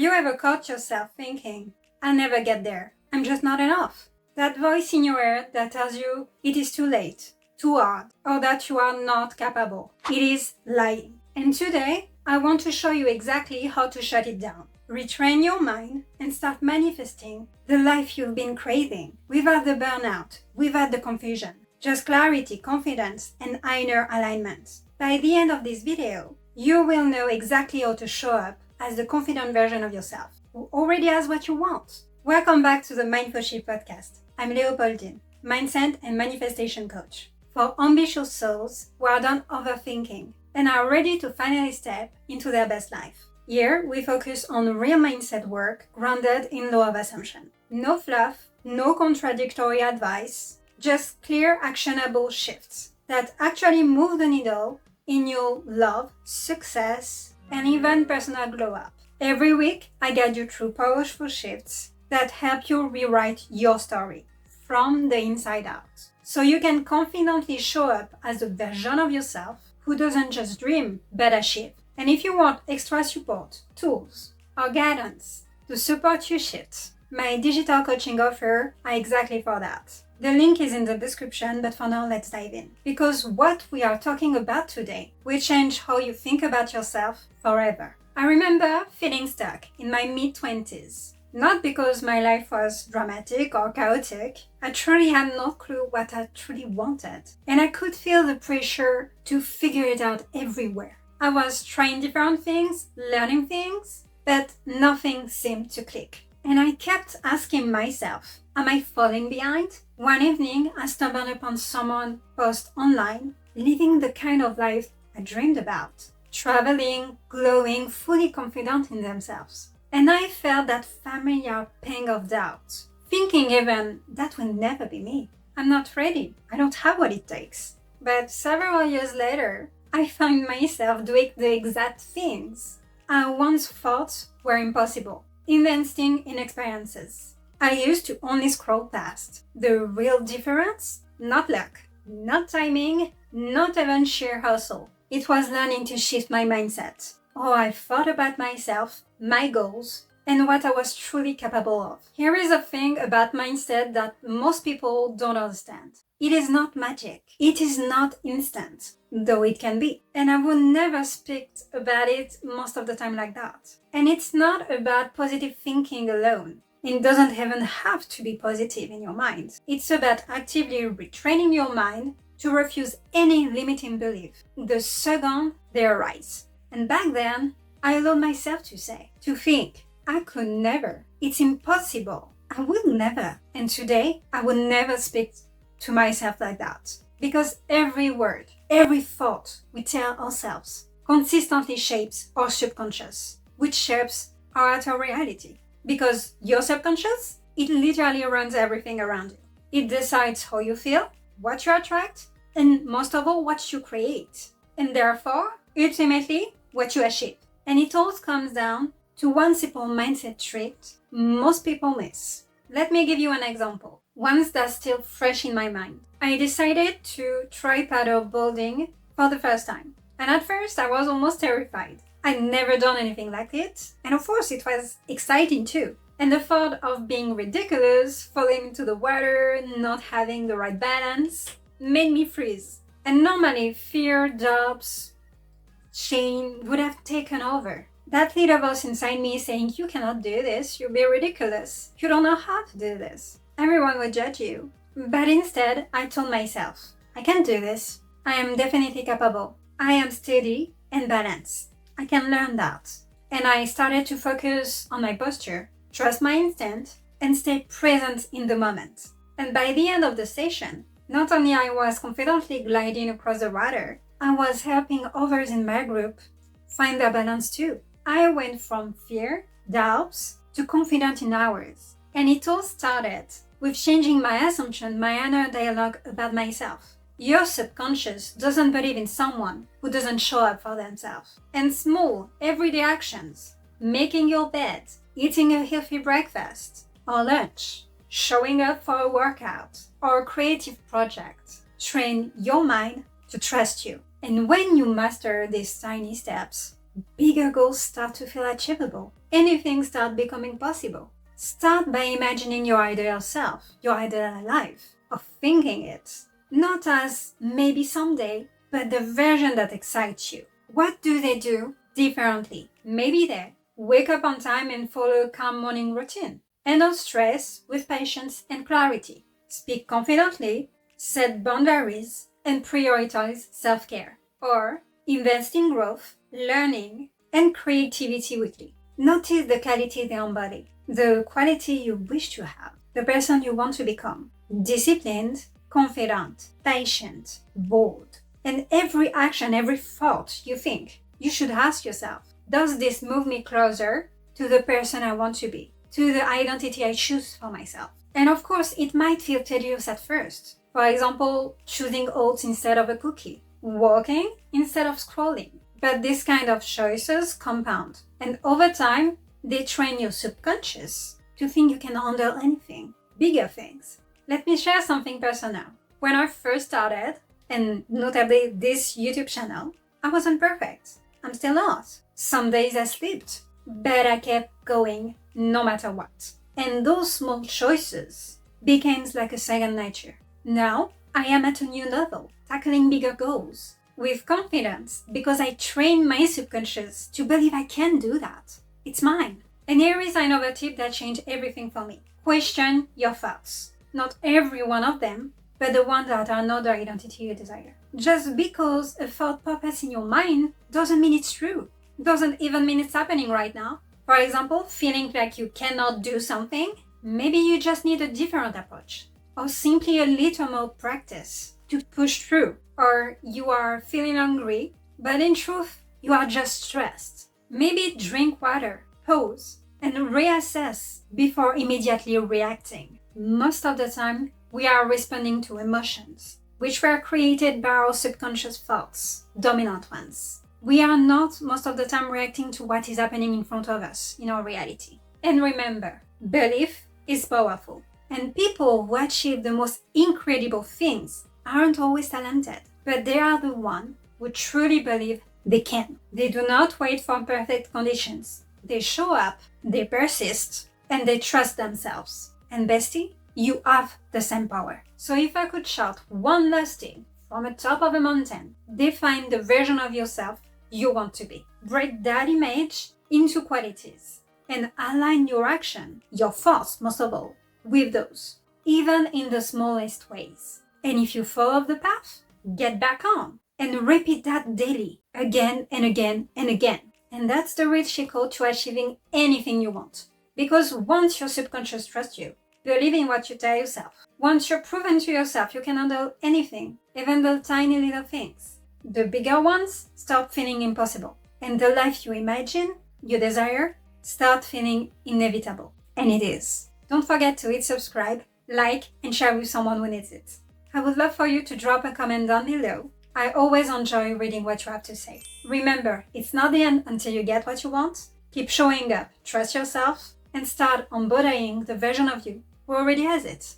Have you ever caught yourself thinking, I'll never get there, I'm just not enough? That voice in your head that tells you it is too late, too hard, or that you are not capable. It is lying. And today, I want to show you exactly how to shut it down. Retrain your mind and start manifesting the life you've been craving without the burnout, without the confusion. Just clarity, confidence, and inner alignment. By the end of this video, you will know exactly how to show up as the confident version of yourself who already has what you want. Welcome back to the Mindful Shift podcast. I'm Leopoldine, mindset and manifestation coach for ambitious souls who are done overthinking and are ready to finally step into their best life. Here, we focus on real mindset work grounded in law of assumption. No fluff, no contradictory advice, just clear, actionable shifts that actually move the needle in your love, success, and even personal glow up. Every week, I guide you through powerful shifts that help you rewrite your story from the inside out, so you can confidently show up as the version of yourself who doesn't just dream, but achieve. And if you want extra support, tools, or guidance to support your shift, my digital coaching offer are exactly for that. The link is in the description, but for now, let's dive in. Because what we are talking about today will change how you think about yourself forever. I remember feeling stuck in my mid-20s. Not because my life was dramatic or chaotic. I truly had no clue what I truly wanted. And I could feel the pressure to figure it out everywhere. I was trying different things, learning things, but nothing seemed to click. And I kept asking myself, am I falling behind? One evening, I stumbled upon someone post online, living the kind of life I dreamed about. Traveling, glowing, fully confident in themselves. And I felt that familiar pang of doubt, thinking even that will never be me. I'm not ready. I don't have what it takes. But several years later, I find myself doing the exact things I once thought were impossible, investing in experiences I used to only scroll past. The real difference? Not luck, not timing, not even sheer hustle. It was learning to shift my mindset. How I thought about myself, my goals, and what I was truly capable of. Here is a thing about mindset that most people don't understand. It is not magic. It is not instant, though it can be. And I will never speak about it most of the time like that. And it's not about positive thinking alone. It doesn't even have to be positive in your mind. It's about actively retraining your mind to refuse any limiting belief the second they arise. And back then, I allowed myself to think, I could never. It's impossible. I will never. And today, I will never speak to myself like that. Because every word, every thought we tell ourselves consistently shapes our subconscious, which shapes our outer reality. Because your subconscious, it literally runs everything around you. It decides how you feel, what you attract, and most of all, what you create. And therefore, ultimately, what you achieve. And it all comes down to one simple mindset trick most people miss. Let me give you an example, one that's still fresh in my mind. I decided to try paddleboarding for the first time. And at first, I was almost terrified. I'd never done anything like it. And of course, it was exciting too. And the thought of being ridiculous, falling into the water, not having the right balance, made me freeze. And normally, fear, doubts, shame would have taken over. That little voice inside me saying, you cannot do this, you'll be ridiculous, you don't know how to do this. Everyone would judge you. But instead, I told myself, I can do this. I am definitely capable. I am steady and balanced. I can learn that. And I started to focus on my posture, trust my instinct, and stay present in the moment. And by the end of the session, not only I was confidently gliding across the water, I was helping others in my group find their balance too. I went from fear, doubts, to confident in hours. And it all started with changing my assumption, my inner dialogue about myself. Your subconscious doesn't believe in someone who doesn't show up for themselves. And small, everyday actions, making your bed, eating a healthy breakfast or lunch, showing up for a workout or a creative project, train your mind to trust you. And when you master these tiny steps, bigger goals start to feel achievable. Anything starts becoming possible. Start by imagining your ideal self, your ideal life, of thinking it, not as maybe someday, but the version that excites you. What do they do differently? Maybe they wake up on time and follow a calm morning routine. Handle stress with patience and clarity. Speak confidently, set boundaries, and prioritize self-care. Or invest in growth, learning, and creativity weekly. Notice the quality they embody, the quality you wish to have, the person you want to become. Disciplined, confident, patient, bold. And every action, every thought you think, you should ask yourself, does this move me closer to the person I want to be, to the identity I choose for myself? And of course, it might feel tedious at first. For example, choosing oats instead of a cookie, walking instead of scrolling. But this kind of choices compound. And over time, they train your subconscious to think you can handle anything, bigger things. Let me share something personal. When I first started, and notably this YouTube channel, I wasn't perfect. I'm still not. Some days I slipped, but I kept going no matter what. And those small choices became like a second nature. Now, I am at a new level, tackling bigger goals with confidence because I trained my subconscious to believe I can do that. It's mine. And here is another tip that changed everything for me. Question your thoughts. Not every one of them, but the ones that are not the identity you desire. Just because a thought pops in your mind doesn't mean it's true. Doesn't even mean it's happening right now. For example, feeling like you cannot do something, maybe you just need a different approach. Or simply a little more practice to push through. Or you are feeling hungry, but in truth, you are just stressed. Maybe drink water, pause, and reassess before immediately reacting. Most of the time, we are responding to emotions, which were created by our subconscious thoughts, dominant ones. We are not most of the time reacting to what is happening in front of us in our reality. And remember, belief is powerful. And people who achieve the most incredible things aren't always talented, but they are the ones who truly believe they can. They do not wait for perfect conditions. They show up, they persist, and they trust themselves. And bestie, you have the same power. So if I could shout one last thing from the top of a mountain, define the version of yourself you want to be. Break that image into qualities and align your action, your thoughts most of all, with those, even in the smallest ways. And if you fall off the path, get back on and repeat that daily, again and again and again. And that's the real secret to achieving anything you want. Because once your subconscious trusts you, believe in what you tell yourself. Once you're proven to yourself you can handle anything, even the tiny little things, the bigger ones start feeling impossible. And the life you imagine, you desire, start feeling inevitable. And it is. Don't forget to hit subscribe, like, and share with someone who needs it. I would love for you to drop a comment down below. I always enjoy reading what you have to say. Remember, it's not the end until you get what you want. Keep showing up, trust yourself, and start embodying the version of you who already has it.